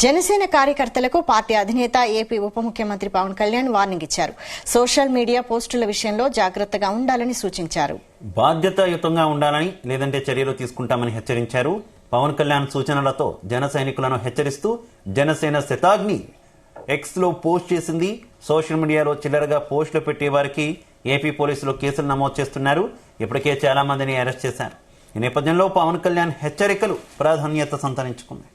జనసేన కార్యకర్తలకు పార్టీ అధినేత ఏపీ ఉప ముఖ్యమంత్రి పవన్ కళ్యాణ్ వార్నింగ్ ఇచ్చారు. సోషల్ మీడియా పోస్టుల విషయంలో జాగ్రత్తగా ఉండాలని సూచించారు. బాధ్యతాయుతంగా ఉండాలని, లేదంటే చర్యలు తీసుకుంటామని హెచ్చరించారు. పవన్ కళ్యాణ్ సూచనలతో జన సైనికులను హెచ్చరిస్తూ జనసేన శతాగ్ని ఎక్స్ లో పోస్ట్ చేసింది. సోషల్ మీడియాలో చిల్లరగా పోస్టులు పెట్టే వారికి ఏపీ పోలీసులు కేసులు నమోదు చేస్తున్నారు. ఇప్పటికే చాలా మందిని అరెస్ట్ చేశారు. ఈ నేపథ్యంలో పవన్ కళ్యాణ్ హెచ్చరికలు ప్రాధాన్యత సంతరించుకున్నాయి.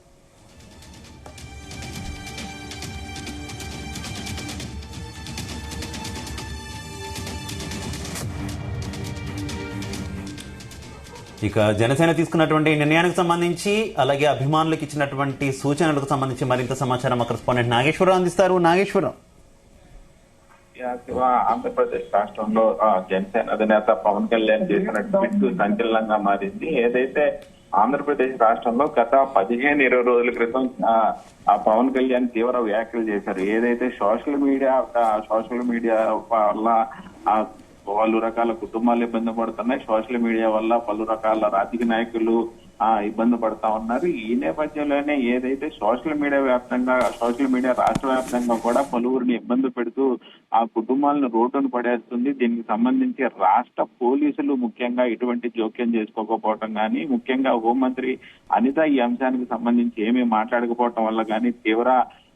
ఇక జనసేన తీసుకున్నటువంటి నిర్ణయానికి సంబంధించి, అలాగే అభిమానులకు ఇచ్చినటువంటి సూచనలకు సంబంధించి మరింత సమాచారం మా కరెస్పాండెంట్ నాగేశ్వరరావు అందిస్తారు. నాగేశ్వరరావు, ఆంధ్రప్రదేశ్ రాష్ట్రంలో జనసేన అధినేత పవన్ కళ్యాణ్ చేసిన ట్వీట్ సంచలనంగా మారింది. ఏదైతే ఆంధ్రప్రదేశ్ రాష్ట్రంలో గత 15-20 రోజుల క్రితం పవన్ కళ్యాణ్ తీవ్ర వ్యాఖ్యలు చేశారు. ఏదైతే సోషల్ మీడియా వల్ల పలు రకాల కుటుంబాలు ఇబ్బంది పడుతున్నాయి, సోషల్ మీడియా వల్ల పలు రకాల రాజకీయ నాయకులు ఇబ్బంది పడతా ఉన్నారు. ఈ నేపథ్యంలోనే ఏదైతే సోషల్ మీడియా రాష్ట్ర వ్యాప్తంగా కూడా పలువురిని ఇబ్బంది పెడుతూ ఆ కుటుంబాలను రోడ్డును పడేస్తుంది. దీనికి సంబంధించి రాష్ట్ర పోలీసులు ముఖ్యంగా ఇటువంటి జోక్యం చేసుకోకపోవటం కానీ, ముఖ్యంగా హోంమంత్రి అనిత ఈ అంశానికి సంబంధించి ఏమీ మాట్లాడకపోవటం వల్ల కానీ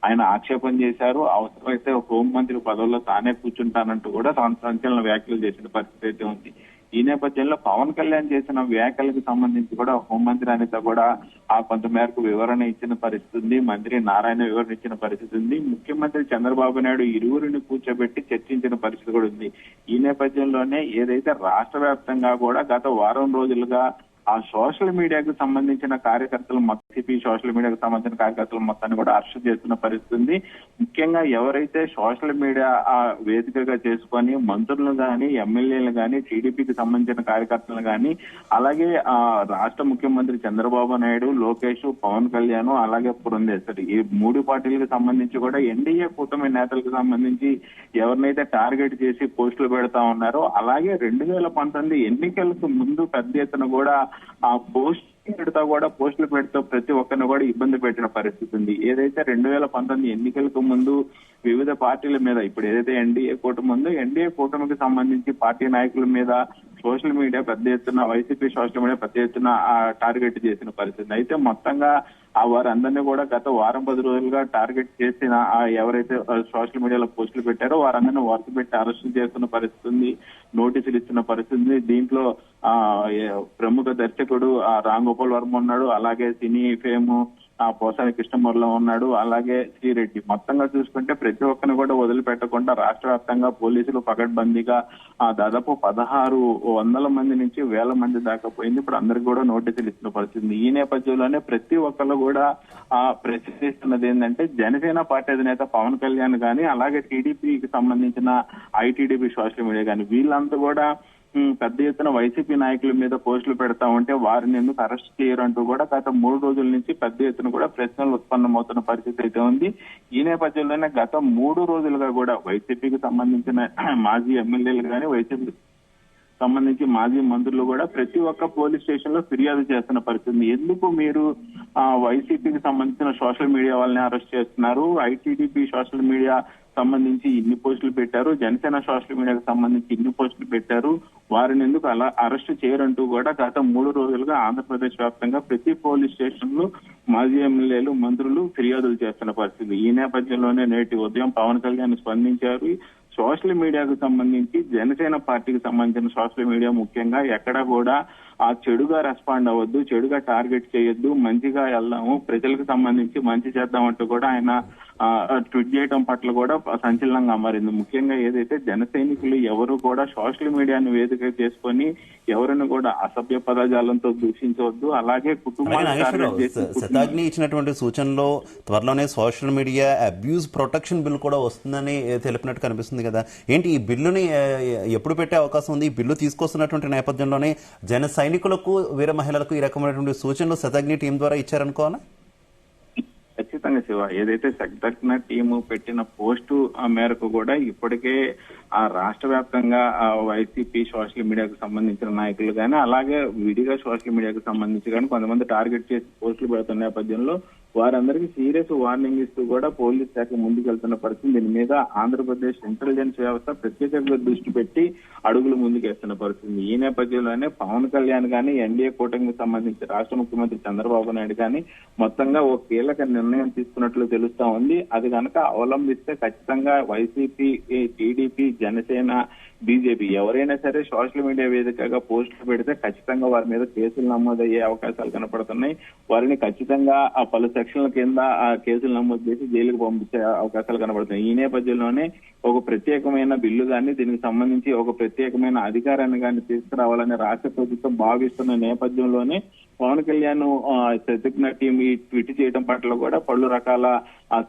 ఆయన ఆక్షేపణ చేశారు. అవసరమైతే హోంమంత్రి పదవుల్లో తానే కూర్చుంటానంటూ కూడా సంచలన వ్యాఖ్యలు చేసిన పరిస్థితి అయితే ఉంది. ఈ నేపథ్యంలో పవన్ కళ్యాణ్ చేసిన వ్యాఖ్యలకు సంబంధించి కూడా హోంమంత్రి అనిత కూడా కొంతమేరకు వివరణ ఇచ్చిన పరిస్థితి ఉంది. మంత్రి నారాయణ వివరణ ఇచ్చిన పరిస్థితి ఉంది. ముఖ్యమంత్రి చంద్రబాబు నాయుడు ఇరువురిని కూర్చోబెట్టి చర్చించిన పరిస్థితి కూడా ఉంది. ఈ నేపథ్యంలోనే ఏదైతే రాష్ట్ర వ్యాప్తంగా కూడా గత వారం రోజులుగా ఆ సోషల్ మీడియాకు సంబంధించిన కార్యకర్తలు సోషల్ మీడియాకు సంబంధించిన కార్యకర్తలు మొత్తాన్ని కూడా అరెస్ట్ చేస్తున్న పరిస్థితి ఉంది. ముఖ్యంగా ఎవరైతే సోషల్ మీడియా వేదికగా చేసుకొని మంత్రులను గాని, ఎమ్మెల్యేలు గాని, టీడీపీకి సంబంధించిన కార్యకర్తలు గాని, అలాగే రాష్ట్ర ముఖ్యమంత్రి చంద్రబాబు నాయుడు, లోకేష్, పవన్ కళ్యాణ్, అలాగే పురంధేశ్వరి, ఈ 3 పార్టీలకు సంబంధించి కూడా ఎన్డీఏ కూటమి నేతలకు సంబంధించి ఎవరినైతే టార్గెట్ చేసి పోస్టులు పెడతా ఉన్నారో, అలాగే 2019 ఎన్నికలకు ముందు పెద్ద ఎత్తున కూడా పోస్టులు పెడుతూ ప్రతి ఒక్కరిని కూడా ఇబ్బంది పెట్టిన పరిస్థితి ఉంది. ఏదైతే 2019 ఎన్నికలకు ముందు వివిధ పార్టీల మీద, ఇప్పుడు ఏదైతే ఎన్డీఏ కూటమి ఉందో ఎన్డీఏ కూటమికి సంబంధించి పార్టీ నాయకుల మీద సోషల్ మీడియా పెద్ద ఎత్తున, వైసీపీ సోషల్ మీడియా పెద్ద ఎత్తున టార్గెట్ చేసిన పరిస్థితి. అయితే మొత్తంగా వారందరినీ కూడా గత వారం 10 రోజులుగా టార్గెట్ చేసిన ఎవరైతే సోషల్ మీడియాలో పోస్టులు పెట్టారో వారందరినీ వరుస పెట్టి అరెస్టు చేస్తున్న పరిస్థితి ఉంది, నోటీసులు ఇస్తున్న పరిస్థితి ఉంది. దీంట్లో ప్రముఖ దర్శకుడు రామ్ గోపాల్ వర్మ ఉన్నాడు, అలాగే సినీ ఫేమ్ పోసాని కృష్ణమురళి ఉన్నాడు, అలాగే శ్రీరెడ్డి. మొత్తంగా చూసుకుంటే ప్రతి ఒక్కరిని కూడా వదిలిపెట్టకుండా రాష్ట్ర వ్యాప్తంగా పోలీసులు పకడ్బందీగా దాదాపు 1600 మంది నుంచి 1000 మంది దాకా పోయింది. ఇప్పుడు అందరికి కూడా నోటీసులు ఇస్తున్న పరిస్థితి. ఈ నేపథ్యంలోనే ప్రతి ఒక్కరు కూడా ప్రశ్నిస్తున్నది ఏంటంటే, జనసేన పార్టీ అధినేత పవన్ కళ్యాణ్ గాని, అలాగే టీడీపీకి సంబంధించిన ఐటీడీపీ సోషల్ మీడియా గాని, వీళ్ళంతా కూడా పెద్ద ఎత్తున వైసీపీ నాయకుల మీద పోస్టులు పెడతా ఉంటే వారిని ఎందుకు అరెస్ట్ చేయరంటూ కూడా గత 3 రోజుల నుంచి పెద్ద ఎత్తున కూడా ప్రశ్నలు ఉత్పన్నమవుతున్న పరిస్థితి అయితే ఉంది. ఈ నేపథ్యంలోనే గత 3 రోజులుగా కూడా వైసీపీకి సంబంధించిన మాజీ ఎమ్మెల్యేలు కానీ, వైసీపీ సంబంధించి మాజీ మంత్రులు కూడా ప్రతి ఒక్క పోలీస్ స్టేషన్ లో ఫిర్యాదు చేస్తున్న పరిస్థితి. ఎందుకు మీరు వైసీపీకి సంబంధించిన సోషల్ మీడియా వాళ్ళని అరెస్ట్ చేస్తున్నారు, ఐటీడీపీ సోషల్ మీడియా సంబంధించి ఇన్ని పోస్టులు పెట్టారు, జనసేన సోషల్ మీడియాకు సంబంధించి ఇన్ని పోస్టులు పెట్టారు, వారిని ఎందుకు అలా అరెస్ట్ చేయరంటూ కూడా గత 3 రోజులుగా ఆంధ్రప్రదేశ్ వ్యాప్తంగా ప్రతి పోలీస్ స్టేషన్ లో మాజీ ఎమ్మెల్యేలు, మంత్రులు ఫిర్యాదులు చేస్తున్న పరిస్థితి. ఈ నేపథ్యంలోనే నేటి ఉదయం పవన్ కళ్యాణ్ స్పందించారు. సోషల్ మీడియాకు సంబంధించి జనసేన పార్టీకి సంబంధించిన సోషల్ మీడియా ముఖ్యంగా ఎక్కడా కూడా చెడుగా రెస్పాండ్ అవ్వద్దు, చెడుగా టార్గెట్ చేయొద్దు, మంచిగా వెళ్దాము, ప్రజలకు సంబంధించి మంచి చేద్దామంటూ కూడా ఆయన ట్వీట్ చేయడం పట్ల కూడా సంచలనంగా మారింది. ముఖ్యంగా ఏదైతే జన సైనికులు ఎవరు కూడా సోషల్ మీడియాను వేదిక చేసుకొని ఎవరిని కూడా అసభ్య పదజాలంతో దూషించవద్దు, అలాగే శతాగ్ని ఇచ్చినటువంటి సూచనలో త్వరలోనే social media abuse protection bill కూడా వస్తుందని తెలిపినట్టు కనిపిస్తుంది కదా. ఏంటి ఈ బిల్లుని ఎప్పుడు పెట్టే అవకాశం ఉంది? ఈ బిల్లు తీసుకొస్తున్నటువంటి నేపథ్యంలోనే జన సైనికులకు, వీర మహిళలకు ఈ రకమైనటువంటి సూచనలు శతాగ్ని టీం ద్వారా ఇచ్చారనుకోవాలా? ఖచ్చితంగా శివ, ఏదైతే శతాగ్ని టీము పెట్టిన పోస్టు మేరకు కూడా ఇప్పటికే రాష్ట్ర వ్యాప్తంగా వైసీపీ సోషల్ మీడియాకు సంబంధించిన నాయకులు కానీ, అలాగే విడిగా సోషల్ మీడియాకు సంబంధించి కానీ కొంతమంది టార్గెట్ చేసి పోస్టులు పెడుతున్న నేపథ్యంలో వారందరికీ సీరియస్ వార్నింగ్ ఇస్తూ కూడా పోలీస్ శాఖ ముందుకెళ్తున్న పరిస్థితి. దీని మీద ఆంధ్రప్రదేశ్ ఇంటెలిజెన్స్ వ్యవస్థ ప్రత్యేకంగా దృష్టి పెట్టి అడుగులు ముందుకేస్తున్న పరిస్థితి. ఈ నేపథ్యంలోనే పవన్ కళ్యాణ్ గానీ ఎన్డీఏ కూటమికి సంబంధించి రాష్ట్ర ముఖ్యమంత్రి చంద్రబాబు నాయుడు గానీ మొత్తంగా ఒక కీలక నిర్ణయం తీసుకున్నట్లు తెలుస్తా ఉంది. అది కనుక అవలంబిస్తే ఖచ్చితంగా వైసీపీ, టీడీపీ, జనసేన, బీజేపీ ఎవరైనా సరే సోషల్ మీడియా వేదికగా పోస్టులు పెడితే ఖచ్చితంగా వారి మీద కేసులు నమోదయ్యే అవకాశాలు కనపడుతున్నాయి. వారిని ఖచ్చితంగా ఆ పలు సెక్షన్ల కింద ఆ కేసులు నమోదు చేసి జైలుకు పంపించే అవకాశాలు కనపడుతున్నాయి. ఈ నేపథ్యంలోనే ఒక ప్రత్యేకమైన బిల్లు గాని దీనికి సంబంధించి ఒక ప్రత్యేకమైన అధికారాన్ని గాని తీసుకురావాలని రాష్ట్ర ప్రభుత్వం భావిస్తున్న నేపథ్యంలోనే పవన్ కళ్యాణ్ శతజ్ఞ టీం ఈ ట్వీట్ చేయడం పట్ల కూడా పలు రకాల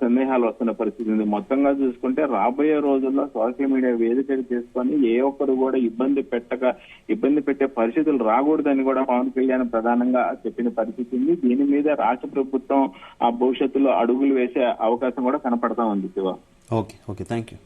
సందేహాలు వస్తున్న పరిస్థితి ఉంది. మొత్తంగా చూసుకుంటే రాబోయే రోజుల్లో సోషల్ మీడియా వేదికగా చేసుకొని ఏ ఒక్కరు కూడా ఇబ్బంది పెట్టే పరిస్థితులు రాకూడదని కూడా పవన్ కళ్యాణ్ ప్రధానంగా చెప్పిన పరిస్థితి ఉంది. దీని మీద రాష్ట్ర ప్రభుత్వం ఆ భవిష్యత్తులో అడుగులు వేసే అవకాశం కూడా కనపడతా ఉంది. శివ. Okay, thank you.